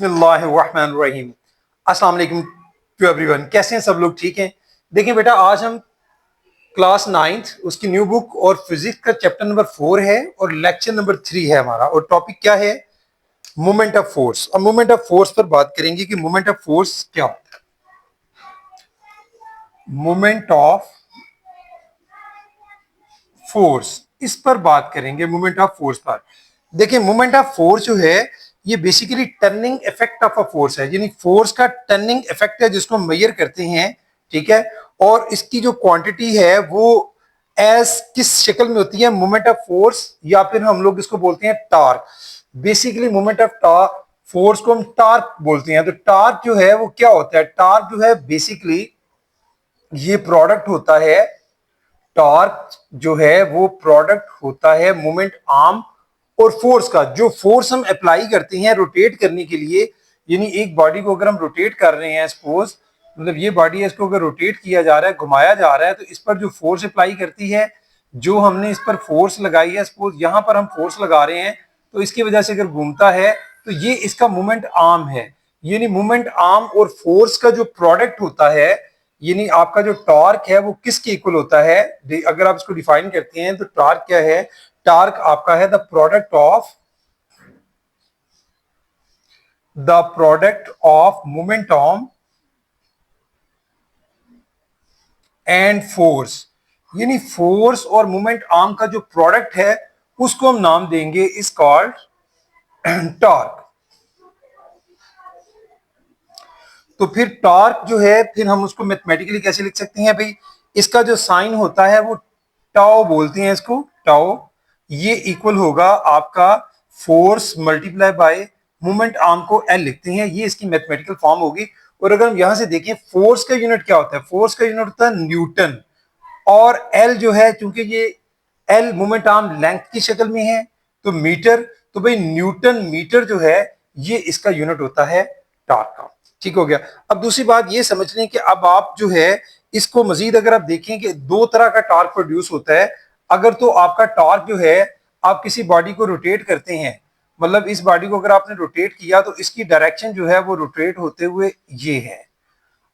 बिस्मिल्लाहिर्रहमानिर्रहीम। अस्सलाम वालेकुम टू एवरीवन। कैसे हैं सब लोग? ठीक हैं? देखिए बेटा, आज हम क्लास 9th उसकी न्यू बुक और फिजिक्स का चैप्टर नंबर 4 है और लेक्चर नंबर 3 है हमारा। और टॉपिक क्या है? Moment of force. अब मोमेंट ऑफ फोर्स पर बात करेंगे कि मोमेंट ऑफ फोर्स क्या होता है। मोमेंट ऑफ फोर्स, इस पर बात करेंगे। मोमेंट ऑफ फोर्स पर देखिए, मोमेंट ऑफ फोर्स जो है ये basically turning effect of a force है, यानी फोर्स का टर्निंग इफेक्ट है जिसको मेजर करते हैं। ठीक है। और इसकी जो क्वांटिटी है वो एज किस शक्ल में होती है? मोमेंट ऑफ फोर्स, या फिर हम लोग इसको बोलते हैं torque. Basically moment of force को हम टार्क बोलते हैं। तो टार्क जो है वो क्या होता है? टार्क जो है बेसिकली ये प्रोडक्ट होता है। टॉर्क जो है वो प्रोडक्ट होता है मोमेंट आर्म और फोर्स का। जो फोर्स हम अप्लाई करते हैं रोटेट करने के लिए, यानी एक बॉडी को अगर हम रोटेट कर रहे हैं, सपोज मतलब ये बॉडी है, इसको अगर रोटेट किया जा रहा है, घुमाया जा रहा है, तो इस पर जो फोर्स अप्लाई करती है, जो हमने इस पर फोर्स लगाई है, सपोज यहां पर हम फोर्स लगा रहे हैं, तो इसकी वजह से अगर घूमता है तो ये इसका मोमेंट आर्म है। यानी मोमेंट आर्म और फोर्स का जो प्रोडक्ट होता है, यानी आपका जो टॉर्क है वो किसके इक्वल होता है? अगर आप इसको डिफाइन करते हैं तो टॉर्क क्या है? टॉर्क आपका है the product of moment arm and force. यानी फोर्स और मोमेंट आर्म का जो प्रोडक्ट है उसको हम नाम देंगे इज कॉल्ड टॉर्क। तो फिर टॉर्क जो है, फिर हम उसको मैथमेटिकली कैसे लिख सकते हैं भाई? इसका जो साइन होता है वो टाओ बोलते हैं इसको, टाओ। ये इक्वल होगा आपका force multiply bye moment arm को एल लिखते हैं, ये इसकी मैथमेटिकल फॉर्म होगी। और अगर हम यहां से देखें, फोर्स का यूनिट क्या होता है? फोर्स का यूनिट होता है न्यूटन। और एल जो है, चूंकि ये एल मोमेंट आर्म लेंथ की शक्ल में है तो मीटर, तो भाई न्यूटन मीटर जो है ये इसका यूनिट होता है टॉर्क का। ठीक हो गया। अब दूसरी बात ये समझ लें कि अब आप जो है इसको मजीद अगर आप देखें कि दो तरह का टॉर्क प्रोड्यूस होता है। अगर तो आपका टॉर्क जो है, आप किसी बॉडी को रोटेट करते हैं, मतलब इस बॉडी को अगर आपने रोटेट किया तो इसकी डायरेक्शन जो है वो रोटेट होते हुए ये है।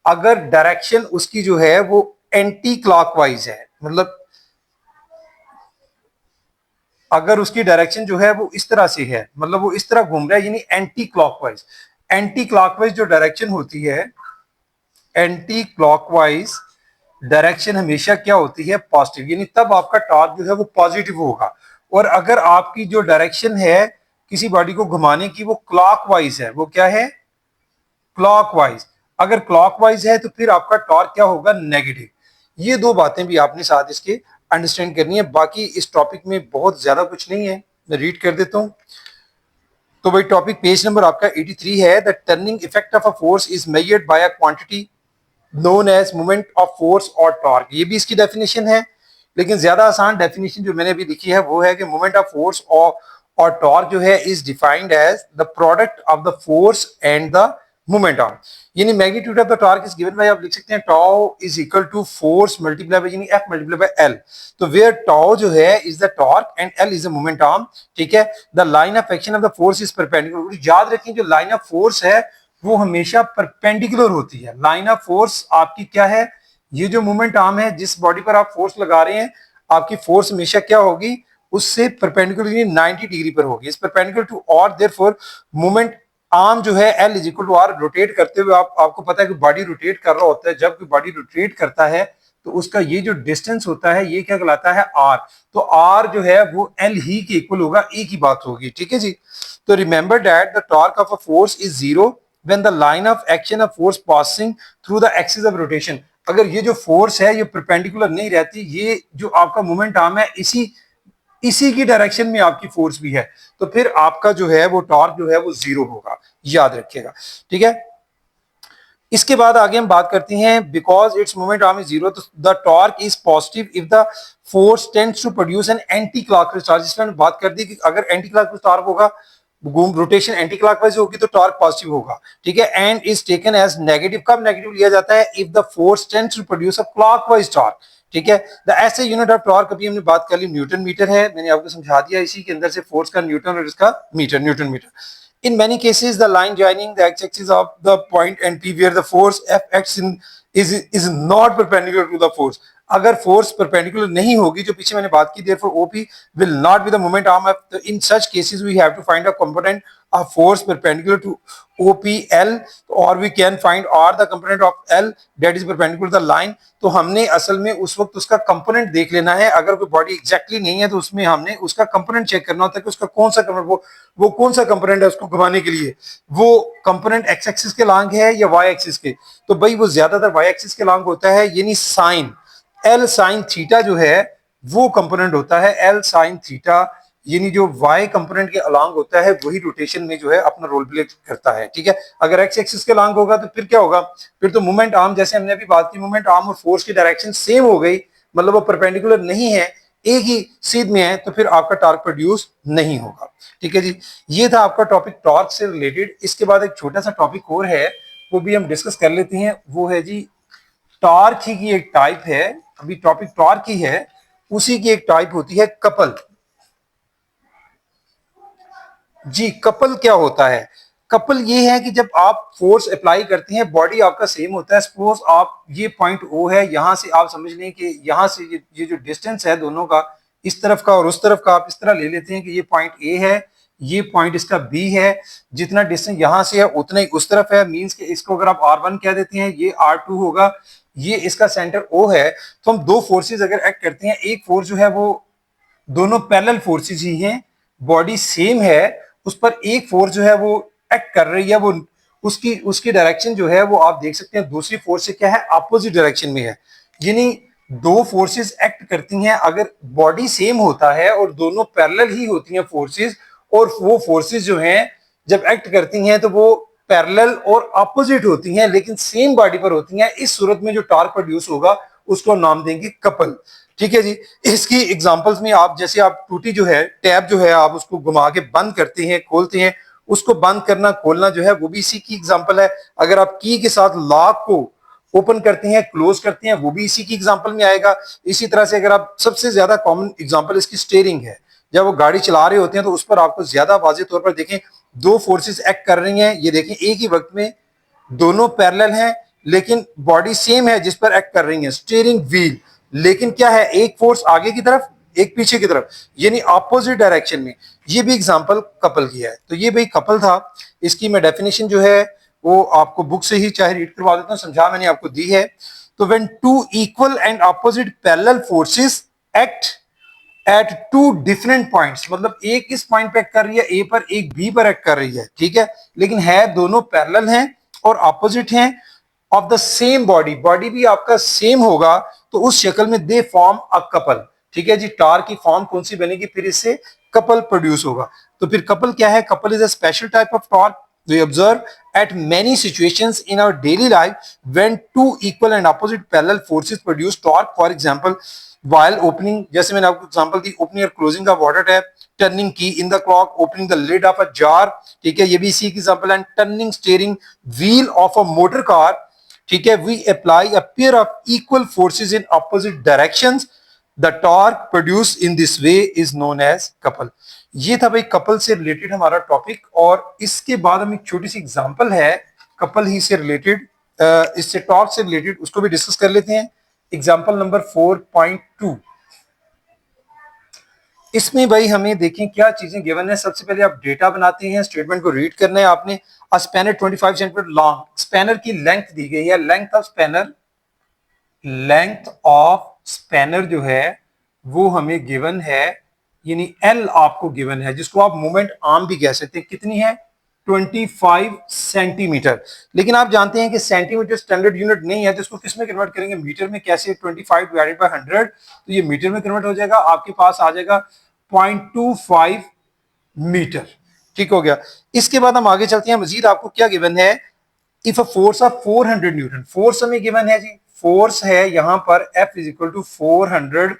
अगर डायरेक्शन उसकी जो है वो एंटी क्लॉकवाइज है, मतलब अगर उसकी डायरेक्शन जो है वो इस तरह से है, मतलब वो इस तरह घूम रहा है, यानी एंटी क्लॉकवाइज। एंटी क्लॉकवाइज जो डायरेक्शन होती है, एंटी क्लॉकवाइज डायरेक्शन हमेशा क्या होती है? पॉजिटिव, यानी तब आपका टॉर्क जो है वो पॉजिटिव होगा। और अगर आपकी जो डायरेक्शन है किसी बॉडी को घुमाने की वो क्लॉकवाइज है, वो क्या है? क्लॉकवाइज। अगर क्लॉकवाइज है तो फिर आपका टॉर्क क्या होगा? नेगेटिव। ये दो बातें भी आपने साथ इसके अंडरस्टैंड करनी है। बाकी इस टॉपिक में बहुत ज्यादा कुछ नहीं है, मैं रीड कर देता हूं। तो भाई टॉपिक पेज नंबर आपका 83 है। The turning effect of a force is measured by a quantity known as moment of force और टॉर्क। ये भी इसकी डेफिनेशन है, लेकिन ज्यादा आसान डेफिनेशन जो मैंने अभी लिखी है वो है कि मोमेंट ऑफ फोर्स और टॉर्क जो है is defined as the product of the force and the moment of, यानी magnitude of the torque is given by, आप लिख सकते हैं tau is equal to force multiply by, यानी एफ मल्टीप्लाई बाय एल। तो where tau जो है is the torque and L is the moment arm. ठीक है। The line of action of the force is perpendicular. याद रखें जो line of force है वो हमेशा परपेंडिकुलर होती है। लाइन ऑफ फोर्स आपकी क्या है? ये जो मोमेंट आर्म है, जिस बॉडी पर आप फोर्स लगा रहे हैं, आपकी फोर्स हमेशा क्या होगी? उससे परपेंडिकुलर 90 डिग्री पर होगी। इस परपेंडिकुलर टू और देयरफॉर मोमेंट आर्म जो है L is equal to R. Rotate करते हुए आपको पता है कि बॉडी रोटेट कर रहा होता है, जब कोई बॉडी रोटेट करता है तो उसका ये जो डिस्टेंस होता है ये क्या कहलाता है? आर। तो आर जो है वो एल ही के इक्वल होगा, एक ही बात होगी। ठीक है जी। तो remember that the torque of a force is zero when the line of action of force passing through the axis of rotation। अगर ये जो फोर्स है ये परपेंडिकुलर नहीं रहती, ये जो आपका मोमेंट आर्म है इसी की डायरेक्शन में आपकी फोर्स भी है, तो फिर आपका जो है वो टॉर्क जो है वो जीरो होगा, याद रखिएगा। ठीक है। इसके बाद आगे हम बात करते हैं, because it's moment arm is zero, तो the torque is positive if the force tends to produce an anticlockwise torque. जिसमें बात कर दी कि अगर एंटी क्लॉकवाइज टॉर्क होगा, रोटेशन एंटी क्लॉकवाइज होगी तो टॉर्क पॉजिटिव होगा। ठीक है। And is taken as negative. कब नेगेटिव लिया जाता है? If the force tends to produce a clockwise torque. ठीक है। द ऐसे यूनिट ऑफ टॉर्क अभी हमने बात कर ली, न्यूटन मीटर है, मैंने आपको समझा दिया। इसी के अंदर से फोर्स का न्यूटन और इसका metre, newton metre. In many cases, the line joining the x-axis of the point and P where the force F acts in is not perpendicular to the force. अगर फोर्स परपेंडिकुलर नहीं होगी, जो पीछे मैंने बात की, therefore OP will not be the moment arm. In such cases, we have to find a component of force perpendicular to OPL, or we can find R the component of L that is perpendicular to the line. तो हमने असल में उस वक्त उसका component देख लेना है. अगर कोई बॉडी एग्जैक्टली नहीं है तो उसमें हमने उसका कंपोनेंट चेक करना होता है कि उसका कौन सा कंपोनेंट, वो कौन सा कंपोनेंट है उसको घुमाने के लिए. वो कंपोनेंट एक्स एक्सिस के लॉन्ग है या वाई एक्सिस के. तो भाई वो ज्यादातर वाई एक्सिस के लॉन्ग होता है, यानी साइन एल साइन थीटा जो है वो कंपोनेंट होता है. एल साइन थीटा यानी जो वाई कंपोनेंट के अलॉन्ग होता है वही रोटेशन में जो है अपना रोल प्ले करता है. ठीक है, अगर एक्स एक्सिस के अलॉन्ग होगा तो फिर क्या होगा, फिर तो मूवमेंट आर्म, जैसे हमने अभी बात की, मूवमेंट आर्म और फोर्स की डायरेक्शन सेम हो गई, मतलब वो परपेंडिकुलर नहीं है, एक ही सीध में है, तो फिर आपका टॉर्क प्रोड्यूस नहीं होगा. ठीक है जी, ये था आपका टॉपिक टॉर्क से रिलेटेड. इसके बाद एक छोटा सा टॉपिक और है, वो भी हम डिस्कस कर लेते हैं. वो है जी टॉर्क ही की एक टाइप है. अभी टॉपिक टॉर्क ही है, उसी की एक टाइप होती है कपल. जी कपल क्या होता है? कपल ये है कि जब आप फोर्स अप्लाई करते हैं, बॉडी आपका सेम होता है. सपोज आप, ये पॉइंट ओ है, यहां से आप समझ लें कि यहां से ये जो डिस्टेंस है दोनों का, इस तरफ का और उस तरफ का, आप इस तरह ले लेते हैं कि ये पॉइंट ए है, ये पॉइंट इसका बी है. जितना डिस्टेंस यहां से है उतना ही उस तरफ है. मींस कि इसको अगर आप R1 कह देते हैं, ये R2 होगा, ये इसका सेंटर O है. तो हम दो फोर्सेस अगर एक्ट करते हैं, एक फोर्स जो है वो दोनों पैरेलल फोर्सेस ही हैं, बॉडी सेम है, उस पर एक फोर्स जो है वो एक्ट कर रही है, वो उसकी उसकी डायरेक्शन जो है वो आप देख सकते हैं दूसरी फोर्स से क्या है, अपोजिट डायरेक्शन में है. यानी दो फोर्सेस एक्ट करती हैं, अगर बॉडी सेम होता है और दोनों पैरेलल ही होती हैं फोर्सेस, और वो फोर्सेस जो हैं जब एक्ट करती हैं तो वो पैरेलल और अपोजिट होती हैं लेकिन सेम बॉडी पर होती हैं. इस सूरत में जो टॉर्क प्रोड्यूस होगा उसको नाम देंगे कपल. ठीक है जी, इसकी एग्जांपल्स में आप, जैसे आप टूटी जो है, टैब जो है, आप उसको घुमा के बंद करते हैं, खोलते हैं, उसको बंद करना खोलना जो है वो भी इसी की एग्जांपल है. अगर आप की के साथ लॉक को ओपन करते हैं, क्लोज करते हैं, वो भी इसी की एग्जांपल में आएगा. इसी तरह से अगर आप, सबसे ज्यादा कॉमन एग्जांपल इसकी स्टीयरिंग है. जब वो गाड़ी चला रहे होते हैं तो उस पर आपको ज्यादा वाज़ेह तौर पर देखें, दो फोर्सेस एक्ट कर रही हैं. ये देखें एक ही वक्त में दोनों पैरेलल हैं लेकिन बॉडी सेम है जिस पर एक्ट कर रही है, स्टीयरिंग व्हील. लेकिन क्या है, एक फोर्स आगे की तरफ, एक पीछे की तरफ, यानी ऑपोजिट डायरेक्शन में. ये भी एग्जांपल कपल की है. तो ये भाई कपल था. इसकी मैं डेफिनेशन जो है वो आपको बुक से ही चाहे रीड करवा देता हूं, समझा मैंने आपको दी है. तो when two equal and opposite parallel forces act at two different points, मतलब एक इस पॉइंट पे एक्ट कर रही है ए पर, एक बी पर एक्ट कर रही है. ठीक है, लेकिन है दोनों पैरेलल हैं और ऑपोजिट हैं of the same body, body भी आपका सेम होगा, तो उस शक्ल में दे फॉर्म अ कपल. ठीक है जी, टार की फॉर्म कौन सी बनेगी, फिर इससे कपल प्रोड्यूस होगा. तो फिर कपल क्या है? Couple is a special type of torque we observe at many situations in our daily life when two equal and opposite parallel forces produce torque. For example, while opening, जैसे मैंने आपको example दी, opening और closing का water tap, turning key in the clock, opening the lid of a jar. ठीक है, ये भी इसी की एग्जांपल है. turning steering wheel of a motor car. ठीक है, we apply a pair of equal forces in opposite directions. The torque produced in this way is known as couple. ये था भाई कपल से रिलेटेड हमारा टॉपिक. और इसके बाद हम एक छोटी सी एग्जांपल है कपल ही से रिलेटेड, इससे टॉर्क से रिलेटेड, उसको भी डिस्कस कर लेते हैं. Example number 4.2. इसमें भाई हमें देखें क्या चीजें गिवन है. सबसे पहले आप डेटा बनाते हैं, स्टेटमेंट को रीड करना है आपने. अ स्पैनर 25 सेंटीमीटर लॉन्ग, स्पैनर की लेंथ दी गई है. Length of spanner, length of spanner जो है वो हमें गिवन है, यानी एल आपको गिवन है, जिसको आप मोमेंट आर्म भी कह सकते हैं. कितनी है? 25 सेंटीमीटर. लेकिन आप जानते हैं कि सेंटीमीटर स्टैंडर्ड यूनिट नहीं है, तो इसको किस में कन्वर्ट करेंगे? मीटर में. कैसे? 25 डिवाइडेड बाय 100, तो ये मीटर में कन्वर्ट हो जाएगा. आपके पास आ जाएगा 0.25 मीटर. ठीक हो गया. इसके बाद हम आगे चलते हैं. मजीद आपको क्या गिवन है? If a force of 400 newton, force हमें गिवन है जी. फोर्स है यहां पर F is equal to 400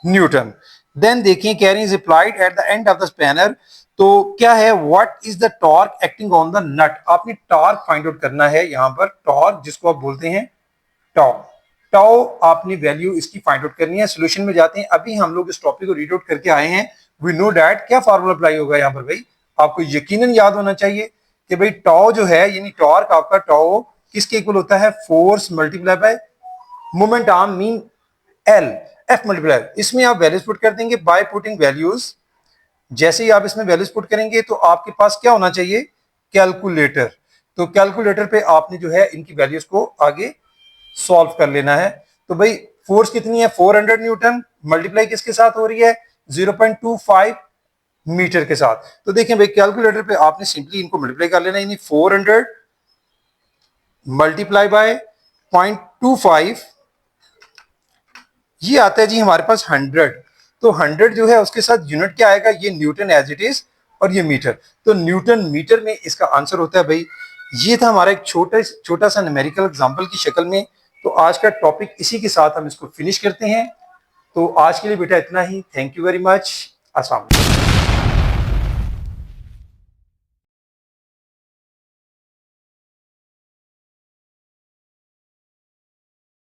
newton. Then देखिए, कह रहे हैं applied at the end of the spanner. तो क्या है? What is the torque acting on the nut. आपने टॉर्क फाइंड आउट करना है यहां पर. टॉर्क जिसको आप बोलते हैं टाउ, टाउ आपने वैल्यू इसकी फाइंड आउट करनी है. सॉल्यूशन में जाते हैं. अभी हम लोग इस टॉपिक को रीड आउट करके आए हैं. वी नो दैट क्या फार्मूला अप्लाई होगा यहां पर भाई? आपको यकीनन याद होना चाहिए कि भाई टॉ जो है यानी टॉर्क आपका टॉ किसके इक्वल होता है, force multiply bye moment arm mean L, F multiply. इसमें आप वैल्यूज पुट कर देंगे बाय पुटिंग वैल्यूज। जैसे ही आप इसमें वैल्यूज पुट करेंगे तो आपके पास क्या होना चाहिए, कैलकुलेटर। तो कैलकुलेटर पे आपने जो है इनकी वैल्यूज को आगे सॉल्व कर लेना है। तो भाई फोर्स कितनी है, 400 न्यूटन, मल्टीप्लाई किसके साथ हो रही है, 0.25 मीटर के साथ। तो देखें भाई कैलकुलेटर पे आपने सिंपली इनको मल्टीप्लाई कर लेना, यानी 400 मल्टीप्लाई बाय 0.25, ये आता है जी हमारे पास 100। तो 100 जो है उसके साथ यूनिट क्या आएगा, ये न्यूटन एज इट इज, और ये मीटर। तो न्यूटन मीटर में इसका आंसर होता है भाई। ये था हमारा एक छोटा सा न्यूमेरिकल एग्जांपल की शक्ल में। तो आज का टॉपिक इसी के साथ हम इसको फिनिश करते हैं। तो आज के लिए बेटा इतना ही। Thank you very much. अस्सलाम वालेकुम।